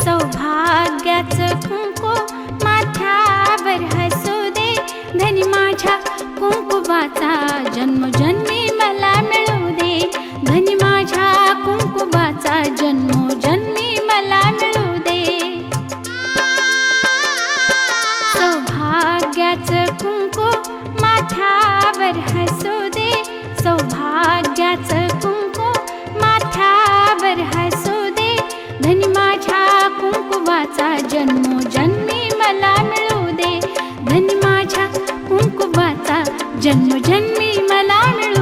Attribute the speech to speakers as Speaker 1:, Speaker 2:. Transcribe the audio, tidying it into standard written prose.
Speaker 1: सौभाग्याचं कुंकू माथ्यावर हसू दे, धनी माझ्या कुंकुवाचा जन्मोजन्मी मला मिळू दे, धनी माझ्या कुंकुवाचा जन्मोजन्मी मला मिळू दे. सौभाग्याचं कुंकू माथ्यावर हसू दे, सौभाग्याचं कुंकू माथ्यावर हसू दे, धनी माझ्या कुंकुवाचा जन्मोजन्मी मला मिळू दे, धनी माझ्या कुंकुवाचा जन्मोजन्मी मला मिळू